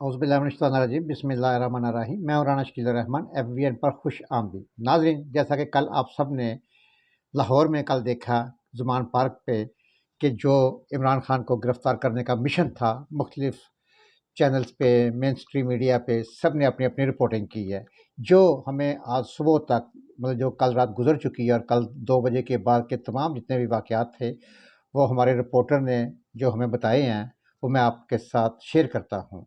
اعوذ باللہ من الشیطان الرجیم بسم اللہ الرحمن الرحیم۔ میں مولانا شکیل الرحمان FVN پر خوش آمدید۔ ناظرین، جیسا کہ کل آپ سب نے لاہور میں کل دیکھا زمان پارک پہ کہ جو عمران خان کو گرفتار کرنے کا مشن تھا، مختلف چینلز پہ، مین اسٹریم میڈیا پہ سب نے اپنی اپنی رپورٹنگ کی ہے۔ جو ہمیں آج صبح تک مطلب جو کل رات گزر چکی ہے اور کل 2 بجے کے بعد کے تمام جتنے بھی واقعات تھے وہ ہمارے رپورٹر نے جو ہمیں بتائے ہیں وہ میں آپ کے ساتھ شیئر کرتا ہوں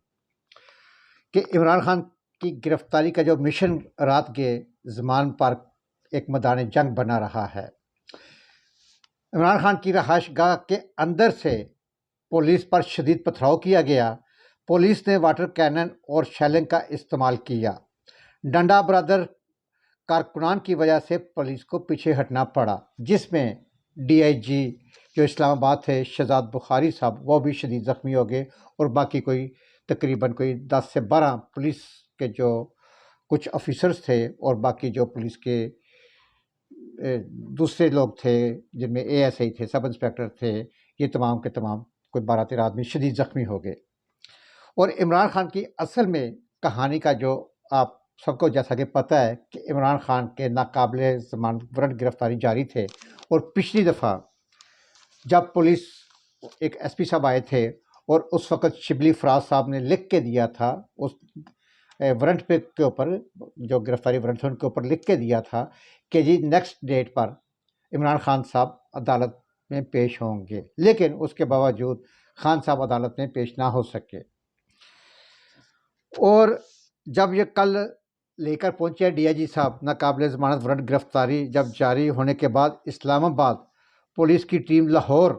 کہ عمران خان کی گرفتاری کا جو مشن رات کے زمان پارک ایک میدان جنگ بنا رہا ہے۔ عمران خان کی رہائش گاہ کے اندر سے پولیس پر شدید پتھراؤ کیا گیا۔ پولیس نے واٹر کینن اور شیلنگ کا استعمال کیا۔ ڈنڈا برادر کارکنان کی وجہ سے پولیس کو پیچھے ہٹنا پڑا، جس میں DIG جو اسلام آباد تھے شہزاد بخاری صاحب وہ بھی شدید زخمی ہو گئے، اور باقی تقریباً 10 سے 12 پولیس کے جو کچھ آفیسرز تھے اور باقی جو پولیس کے دوسرے لوگ تھے جن میں ASI تھے، سب انسپیکٹر تھے، یہ تمام کے تمام کوئی 12-13 آدمی شدید زخمی ہو گئے۔ اور عمران خان کی اصل میں کہانی کا جو آپ سب کو جیسا کہ پتہ ہے کہ عمران خان کے ناقابل ضمانت وارنٹ گرفتاری جاری تھے، اور پچھلی دفعہ جب پولیس ایک SP صاحب آئے تھے اور اس وقت شبلی فراز صاحب نے لکھ کے دیا تھا اس وارنٹ پہ کے اوپر، جو گرفتاری وارنٹ تھا ان کے اوپر لکھ کے دیا تھا کہ جی نیکسٹ ڈیٹ پر عمران خان صاحب عدالت میں پیش ہوں گے، لیکن اس کے باوجود خان صاحب عدالت میں پیش نہ ہو سکے۔ اور جب یہ کل لے کر پہنچے DIG صاحب ناقابل ضمانت وارنٹ گرفتاری جب جاری ہونے کے بعد اسلام آباد، پولیس کی ٹیم لاہور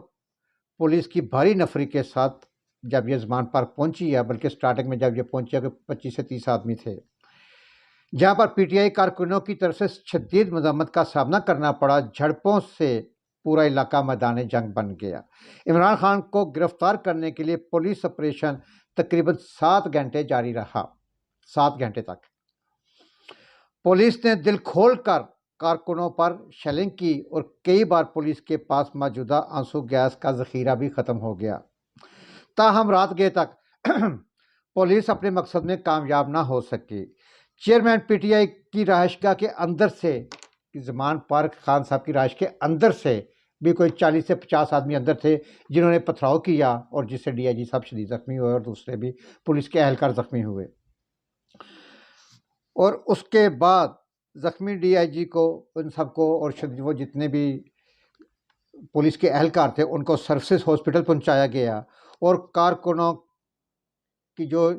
پولیس کی بھاری نفری کے ساتھ جب یہ زمان پارک پہنچی ہے، بلکہ سٹارٹنگ میں جب یہ پہنچی ہے کہ 25 سے 30 آدمی تھے، جہاں پر PTI کارکنوں کی طرف سے شدید مذمت کا سامنا کرنا پڑا۔ جھڑپوں سے پورا علاقہ میدان جنگ بن گیا۔ عمران خان کو گرفتار کرنے کے لیے پولیس آپریشن تقریباً 7 گھنٹے جاری رہا، 7 گھنٹے تک۔ پولیس نے دل کھول کر کارکنوں پر شیلنگ کی اور کئی بار پولیس کے پاس موجودہ آنسو گیس کا ذخیرہ بھی ختم ہو گیا۔ تاہم رات گئے تک پولیس اپنے مقصد میں کامیاب نہ ہو سکی۔ چیئرمین PTI کی رہائش گاہ کے اندر سے، زمان پارک خان صاحب کی رہائش کے اندر سے بھی کوئی 40 سے 50 آدمی اندر تھے جنہوں نے پتھراؤ کیا، اور جس سے DIG صاحب شدید زخمی ہوئے اور دوسرے بھی پولیس کے اہلکار زخمی ہوئے۔ اور اس کے بعد زخمی DIG کو، ان سب کو، اور وہ جتنے بھی پولیس کے اہلکار تھے ان کو سروسز ہاسپٹل پہنچایا گیا، اور کارکنوں کی جو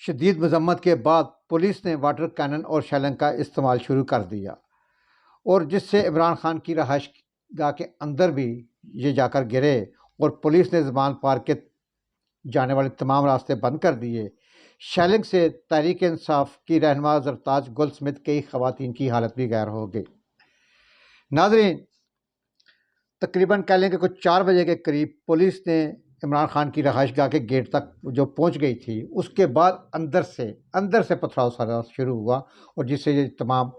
شدید مذمت کے بعد پولیس نے واٹر کینن اور شیلنگ کا استعمال شروع کر دیا، اور جس سے عمران خان کی رہائش گاہ کے اندر بھی یہ جا کر گرے، اور پولیس نے زمان پارک کے جانے والے تمام راستے بند کر دیے۔ شیلنگ سے تحریک انصاف کی رہنما زرتاج گل سمیت کئی خواتین کی حالت بھی غیر ہو گئی۔ ناظرین، تقریباً کہہ لیں کہ کچھ 4 بجے کے قریب پولیس نے عمران خان کی رہائش گاہ کے گیٹ تک جو پہنچ گئی تھی، اس کے بعد اندر سے پتھراؤ شروع ہوا، اور جس سے یہ تمام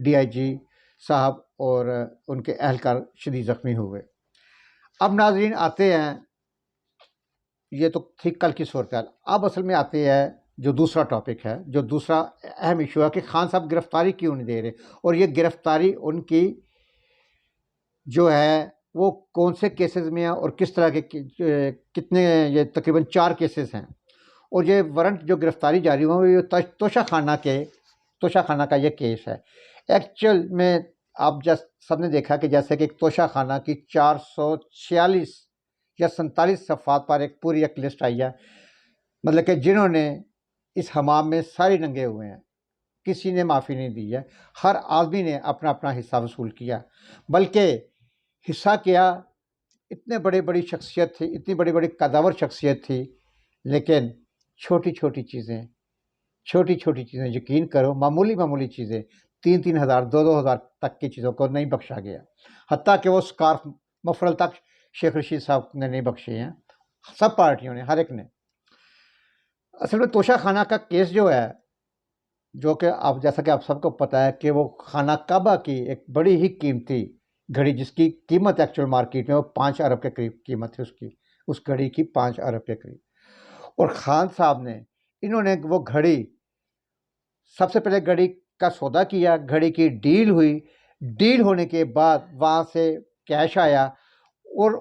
DIG صاحب اور ان کے اہلکار شدید زخمی ہوئے۔ اب ناظرین آتے ہیں، یہ تو تھی کل کی صورتحال، اب اصل میں آتے ہیں جو دوسرا ٹاپک ہے، جو دوسرا اہم ایشو ہے کہ خان صاحب گرفتاری کیوں نہیں دے رہے، اور یہ گرفتاری ان کی جو ہے وہ کون سے کیسز میں ہے اور کس طرح کے کتنے، یہ تقریباً 4 کیسز ہیں، اور یہ وارنٹ جو گرفتاری جاری ہوا یہ توشہ خانہ کا یہ کیس ہے۔ ایکچوئل میں آپ سب نے دیکھا کہ جیسے کہ ایک توشہ خانہ کی 446 یا 47 صفحات پر پوری ایک لسٹ آئی ہے، مطلب کہ جنہوں نے اس حمام میں سارے ننگے ہوئے ہیں، کسی نے معافی نہیں دی ہے، ہر آدمی نے اپنا اپنا حصہ وصول کیا، بلکہ حصہ کیا، اتنے بڑی شخصیت تھی، اتنی بڑی قداور شخصیت تھی، لیکن چھوٹی چھوٹی چیزیں یقین کرو، معمولی چیزیں، 3-3 ہزار 2-2 ہزار تک کی چیزوں کو نہیں بخشا گیا، حتیٰ کہ وہ سکارف مفرل تک شیخ رشید صاحب نے نہیں بخشے ہیں، سب پارٹیوں نے، ہر ایک نے۔ اصل میں توشہ خانہ کا کیس جو ہے، جو کہ آپ جیسا کہ آپ سب کو پتہ ہے کہ وہ خانہ کعبہ کی ایک بڑی ہی قیمتی گھڑی، جس کی قیمت ایکچوئل مارکیٹ میں وہ 5 ارب کے قریب قیمت ہے اس کی، اس گھڑی کی 5 ارب کے قریب، اور خان صاحب نے انہوں نے وہ گھڑی سب سے پہلے گھڑی کا سودا کیا، گھڑی کی ڈیل ہوئی، ڈیل ہونے کے بعد وہاں سے کیش آیا، اور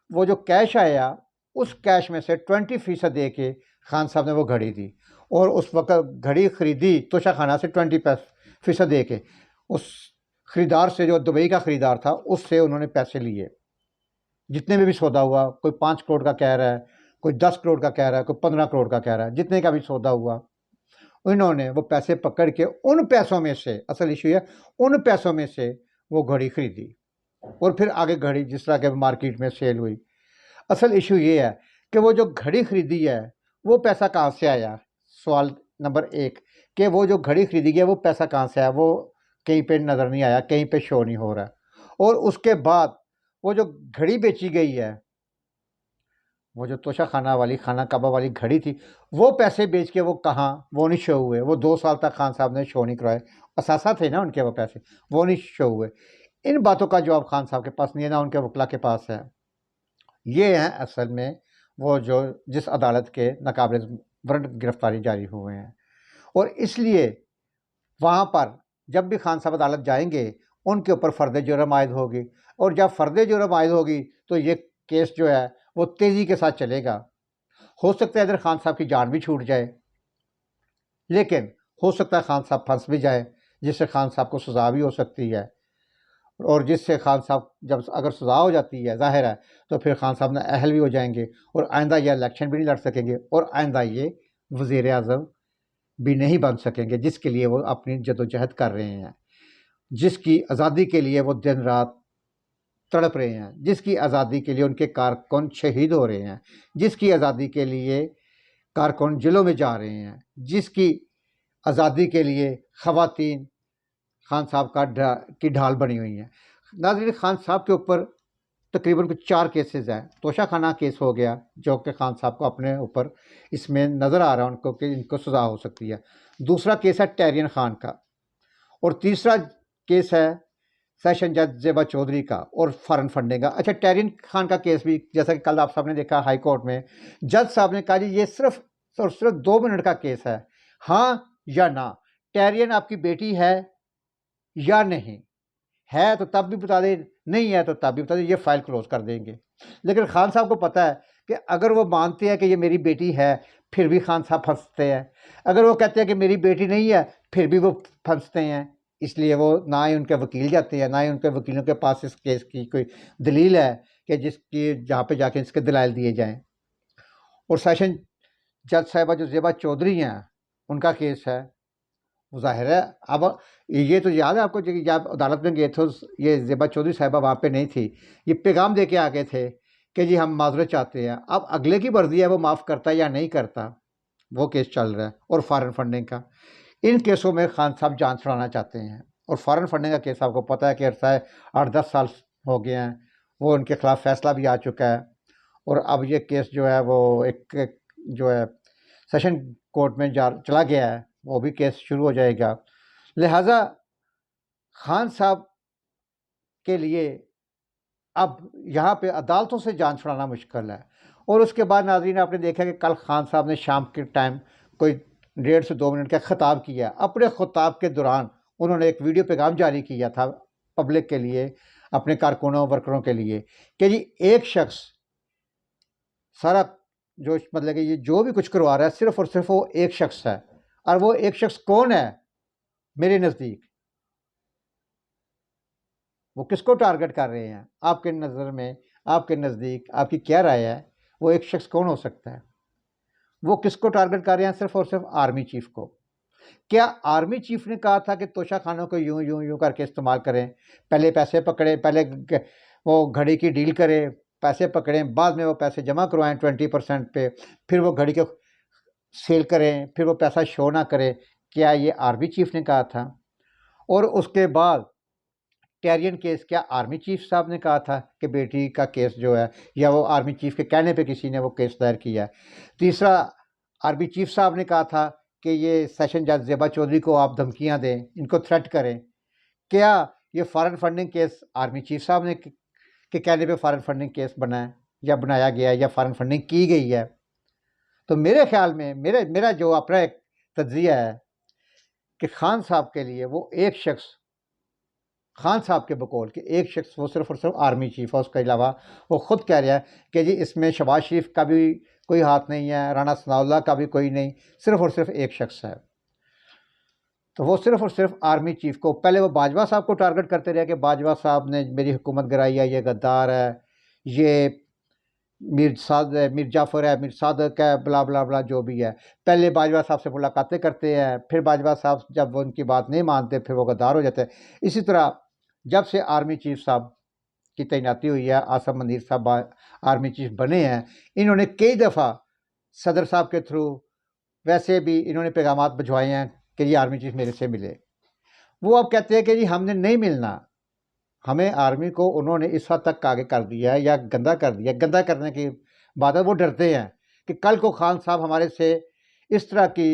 وہ جو کیش آیا اس کیش میں سے 20% دے کے خان صاحب نے وہ گھڑی دی، اور اس وقت گھڑی خریدی توشہ خانہ سے 20% دے کے، اس خریدار سے جو دبئی کا خریدار تھا اس سے انہوں نے پیسے لیے، جتنے میں بھی سودا ہوا، کوئی 5 کروڑ کا کہہ رہا ہے، کوئی 10 کروڑ کا کہہ رہا ہے، کوئی 15 کروڑ کا کہہ رہا ہے، جتنے کا بھی سودا ہوا انہوں نے وہ پیسے پکڑ کے ان پیسوں میں سے، اصل ایشو ہے ان پیسوں میں سے وہ گھڑی خریدی، اور پھر آگے گھڑی جس طرح کے مارکیٹ میں سیل ہوئی۔ اصل ایشو یہ ہے کہ وہ جو گھڑی خریدی ہے وہ پیسہ کہاں سے آیا، سوال نمبر 1 کہ وہ جو گھڑی خریدی ہے وہ پیسہ کہاں سے آیا، وہ کہیں پہ نظر نہیں آیا، کہیں پہ شو نہیں ہو رہا، اور اس کے بعد وہ جو گھڑی بیچی گئی ہے، وہ جو توشہ خانہ والی، خانہ کعبہ والی گھڑی تھی، وہ پیسے بیچ کے وہ کہاں، وہ نہیں شو ہوئے، وہ 2 سال تک خان صاحب نے شو نہیں کروائے، اثاثہ تھے نا ان کے وہ پیسے، وہ نہیں شو ہوئے۔ ان باتوں کا جواب خان صاحب کے پاس نہیں ہے، نہ ان کے وکلا کے پاس ہے۔ یہ ہیں اصل میں وہ جو جس عدالت کے ناقابل وارنٹ گرفتاری جاری ہوئے ہیں، اور اس لیے وہاں پر جب بھی خان صاحب عدالت جائیں گے ان کے اوپر فرد جرم عائد ہوگی، اور جب فرد جرم عائد ہوگی تو یہ کیس جو ہے وہ تیزی کے ساتھ چلے گا۔ ہو سکتا ہے ادھر خان صاحب کی جان بھی چھوٹ جائے، لیکن ہو سکتا ہے خان صاحب پھنس بھی جائے، جس سے خان صاحب کو سزا بھی ہو سکتی ہے، اور جس سے خان صاحب جب اگر سزا ہو جاتی ہے ظاہر ہے تو پھر خان صاحب اہل بھی ہو جائیں گے، اور آئندہ یہ الیکشن بھی نہیں لڑ سکیں گے، اور آئندہ یہ وزیر اعظم بھی نہیں بن سکیں گے، جس کے لیے وہ اپنی جدوجہد کر رہے ہیں، جس کی آزادی کے لیے وہ دن رات تڑپ رہے ہیں، جس کی آزادی کے لیے ان کے کارکن شہید ہو رہے ہیں، جس کی آزادی کے لیے کارکن جیلوں میں جا رہے ہیں، جس کی آزادی کے لیے خواتین خان صاحب کی ڈھال بنی ہوئی ہیں۔ ناظرین، خان صاحب کے اوپر تقریباً کچھ 4 کیسز ہیں۔ توشہ خانہ کیس ہو گیا جو کہ خان صاحب کو اپنے اوپر اس میں نظر آ رہا ہے ان کو کہ ان کو سزا ہو سکتی ہے۔ دوسرا کیس ہے ٹیرین خان کا، اور تیسرا کیس ہے سیشن جج زیبا چودھری کا اور فارن فنڈنگ کا۔ اچھا، ٹیرین خان کا کیس بھی جیسا کہ کل آپ صاحب نے دیکھا ہائی کورٹ میں جج صاحب نے کہا جی یہ صرف اور صرف 2 منٹ کا کیس ہے، ہاں یا نہ، ٹیرین آپ کی بیٹی ہے یا نہیں ہے تو تب بھی بتا دیں، نہیں ہے تو تب بھی بتا دیں، یہ فائل کلوز کر دیں گے۔ لیکن خان صاحب کو پتہ ہے کہ اگر وہ مانتے ہیں کہ یہ میری بیٹی ہے پھر بھی خان صاحب پھنستے ہیں، اگر وہ کہتے ہیں کہ میری بیٹی نہیں ہے پھر بھی وہ پھنستے ہیں، اس لیے وہ نہ ہی ان کے وکیل جاتے ہیں، نہ ہی ان کے وکیلوں کے پاس اس کیس کی کوئی دلیل ہے کہ جس کی جہاں پہ جا کے اس کے دلائل دیے جائیں۔ اور سیشن جج صاحبہ جو زیبا چودھری ہیں ان کا کیس ہے، ظاہر ہے اب یہ تو یاد ہے آپ کو جب عدالت میں گئے تھے یہ زیبا چودھری صاحبہ وہاں پہ نہیں تھی، یہ پیغام دے کے آ گئے تھے کہ جی ہم معذرت چاہتے ہیں، اب اگلے کی مرضی ہے وہ معاف کرتا ہے یا نہیں کرتا، وہ کیس چل رہا ہے۔ اور فارن فنڈنگ کا، ان کیسوں میں خان صاحب جان چھڑانا چاہتے ہیں، اور فارن فنڈنگ کا کیس آپ کو پتہ ہے کہ عرصہ ہے 8-10 سال ہو گئے ہیں، وہ ان کے خلاف فیصلہ بھی آ چکا ہے، اور اب یہ کیس جو ہے وہ ایک جو ہے سیشن کورٹ میں چلا گیا ہے، وہ بھی کیس شروع ہو جائے گا۔ لہٰذا خان صاحب کے لیے اب یہاں پہ عدالتوں سے جان چھڑانا مشکل ہے۔ اور اس کے بعد ناظرین آپ نے دیکھا کہ کل خان صاحب نے شام کے ٹائم کوئی 1.5 سے 2 منٹ کا خطاب کیا، اپنے خطاب کے دوران انہوں نے ایک ویڈیو پیغام جاری کیا تھا پبلک کے لیے، اپنے کارکنوں ورکروں کے لیے، کہ جی ایک شخص سارا جو مطلب کہ یہ جو بھی کچھ کروا رہا ہے صرف اور صرف وہ ایک شخص ہے، اور وہ ایک شخص کون ہے میرے نزدیک، وہ کس کو ٹارگٹ کر رہے ہیں آپ کے نظر میں، آپ کے نزدیک آپ کی کیا رائے ہے، وہ ایک شخص کون ہو سکتا ہے؟ وہ کس کو ٹارگٹ کر رہے ہیں؟ صرف اور صرف آرمی چیف کو۔ کیا آرمی چیف نے کہا تھا کہ توشہ خانوں کو یوں یوں یوں کر کے استعمال کریں، پہلے پیسے پکڑیں، پہلے وہ گھڑی کی ڈیل کریں، پیسے پکڑیں، بعد میں وہ پیسے جمع کروائیں 20% پہ، پھر وہ گھڑی کے سیل کریں، پھر وہ پیسہ شو نہ کرے؟ کیا یہ آرمی چیف نے کہا تھا؟ اور اس کے بعد ٹیرین کیس کیا آرمی چیف صاحب نے کہا تھا کہ بیٹی کا کیس جو ہے، یا وہ آرمی چیف کے کہنے پہ کسی نے وہ کیس دائر کیا ہے؟ تیسرا، آرمی چیف صاحب نے کہا تھا کہ یہ سیشن جج زیبا چودھری کو آپ دھمکیاں دیں، ان کو تھریٹ کریں۔ کیا یہ foreign funding case army chief صاحب نے کے کہنے پہ فارن فنڈنگ کیس بنا ہے یا بنایا گیا ہے یا فارن فنڈنگ کی گئی ہے؟ تو میرے خیال میں میرا جو اپنا ایک تجزیہ ہے کہ خان صاحب کے لیے وہ ایک شخص، خان صاحب کے بقول کہ ایک شخص وہ صرف اور صرف آرمی چیف ہے، اس کے علاوہ وہ خود کہہ رہا ہے کہ جی اس میں شہباز شریف کا بھی کوئی ہاتھ نہیں ہے، رانا ثناء اللہ کا بھی کوئی نہیں، صرف اور صرف ایک شخص ہے۔ تو وہ صرف اور صرف آرمی چیف کو، پہلے وہ باجوہ صاحب کو ٹارگٹ کرتے رہے کہ باجوہ صاحب نے میری حکومت گرائی ہے، یہ غدار ہے، یہ میر جعفر ہے، میر صادق ہے، بلا بلا بلا جو بھی ہے۔ پہلے باجوہ صاحب سے ملاقاتیں کرتے ہیں، پھر باجوہ صاحب جب وہ ان کی بات نہیں مانتے پھر وہ غدار ہو جاتے ہیں۔ اسی طرح جب سے آرمی چیف صاحب کی تعیناتی ہوئی ہے، آصف منیر صاحب آرمی چیف بنے ہیں، انہوں نے کئی دفعہ صدر صاحب کے تھرو ویسے بھی انہوں نے پیغامات بھجوائے ہیں کہ یہ آرمی چیف میرے سے ملے۔ وہ اب کہتے ہیں کہ جی ہم نے نہیں ملنا، ہمیں آرمی کو انہوں نے اس حد تک آگے کر دیا ہے یا گندا کر دیا۔ گندا کرنے کی بات ہے، وہ ڈرتے ہیں کہ کل کو خان صاحب ہمارے سے اس طرح کی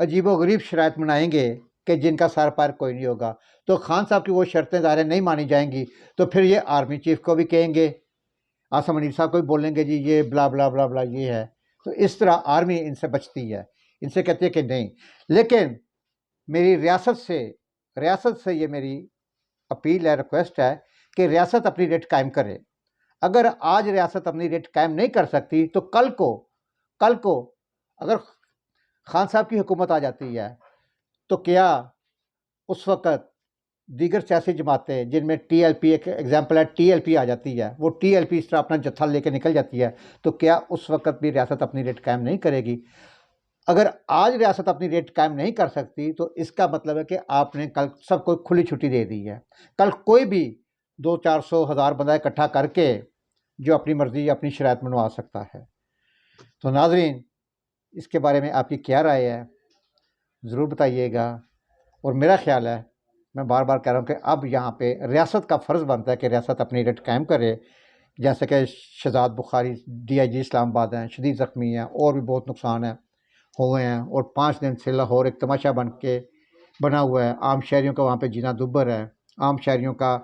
عجیب و غریب شرائط منائیں گے کہ جن کا سر پیر کوئی نہیں ہوگا، تو خان صاحب کی وہ شرطیں ظاہر نہیں مانی جائیں گی، تو پھر یہ آرمی چیف کو بھی کہیں گے، آصف منیر صاحب کو بھی بولیں گے جی یہ بلا بلا بلا بلا یہ ہے۔ تو اس طرح آرمی ان سے بچتی ہے، ان سے کہتی ہے کہ نہیں۔ لیکن میری ریاست سے یہ میری اپیل ہے، ریکویسٹ ہے کہ ریاست اپنی ریٹ قائم کرے۔ اگر آج ریاست اپنی ریٹ قائم نہیں کر سکتی تو کل کو اگر خان صاحب کی حکومت آ جاتی ہے تو کیا اس وقت دیگر سیاسی جماعتیں جن میں ٹی ایل پی ایک ایگزامپل ہے، ٹی ایل پی آ جاتی ہے، وہ ٹی ایل پی اس طرح اپنا جتھا لے کے نکل جاتی ہے، تو کیا اس وقت بھی ریاست اپنی ریٹ قائم نہیں کرے گی؟ اگر آج ریاست اپنی ریٹ قائم نہیں کر سکتی تو اس کا مطلب ہے کہ آپ نے کل سب کو کھلی چھٹی دے دی ہے۔ کل کوئی بھی 200-400 ہزار بندہ اکٹھا کر کے جو اپنی مرضی اپنی شرائط منوا سکتا ہے۔ تو ناظرین، اس کے بارے میں آپ کی کیا رائے ہے ضرور بتائیے گا۔ اور میرا خیال ہے، میں بار بار کہہ رہا ہوں کہ اب یہاں پہ ریاست کا فرض بنتا ہے کہ ریاست اپنی ریٹ قائم کرے، جیسے کہ شہزاد بخاری DIG اسلام آباد ہیں، شدید زخمی ہیں، اور بھی بہت نقصان ہوئے ہیں، اور 5 دن سے لاہور ایک تماشا بنا ہوا ہے۔ عام شہریوں کا وہاں پہ جینا دبر ہے، عام شہریوں کا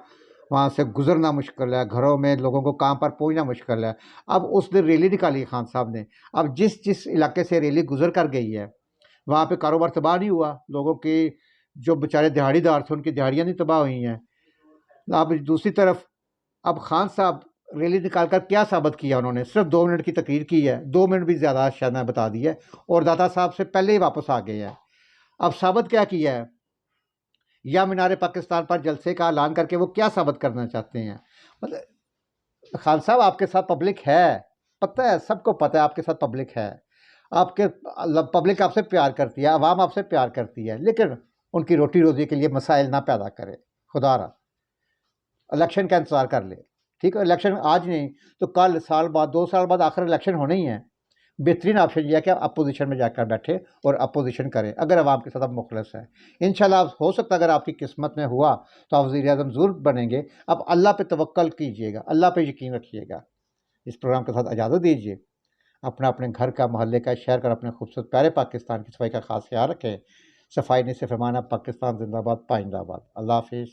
وہاں سے گزرنا مشکل ہے، گھروں میں لوگوں کو کام پر پہنچنا مشکل ہے۔ اب اس دن ریلی نکالی خان صاحب نے، اب جس علاقے سے ریلی گزر کر گئی ہے وہاں پہ کاروبار تباہ نہیں ہوا، لوگوں کی جو بیچارے دہاڑی دار تھے ان کی دہاڑیاں نہیں تباہ ہوئی ہیں۔ اب دوسری طرف اب خان صاحب ریلی نکال کر کیا ثابت کیا؟ انہوں نے صرف 2 منٹ کی تقریر کی ہے، 2 منٹ بھی زیادہ شاید میں بتا دی ہے، اور داتا صاحب سے پہلے ہی واپس آ گئے ہیں۔ اب ثابت کیا ہے؟ یا مینار پاکستان پر جلسے کا اعلان کر کے وہ کیا ثابت کرنا چاہتے ہیں؟ مطلب خان صاحب آپ کے ساتھ پبلک ہے، پتہ ہے، سب کو پتہ ہے آپ کے ساتھ پبلک ہے، پبلک آپ سے پیار کرتی ہے، عوام آپ سے پیار کرتی ہے، لیکن ان کی روٹی روزی کے لیے مسائل نہ پیدا کرے۔ خدا را الیکشن کا انتظار کر لے، ٹھیک ہے؟ الیکشن آج نہیں تو کل، سال بعد، 2 سال بعد آخر الیکشن ہونے ہی ہیں۔ بہترین آپشن یہ ہے کہ آپ اپوزیشن میں جا کر بیٹھے اور اپوزیشن کریں اگر عوام کے ساتھ آپ مخلص ہیں۔ انشاءاللہ ہو سکتا ہے اگر آپ کی قسمت میں ہوا تو آپ وزیر اعظم ضرور بنیں گے۔ اب اللہ پہ توکل کیجئے گا، اللہ پہ یقین رکھیے گا۔ اس پروگرام کے ساتھ اجازت دیجیے۔ اپنے گھر کا، محلے کا، شہر کا، اپنے خوبصورت پیارے پاکستان کی صفائی کا خاص خیال رکھیں۔ صفائی نہیں صرف ہمارا، پاکستان زندہ باد، پائندہ باد۔ اللہ حافظ۔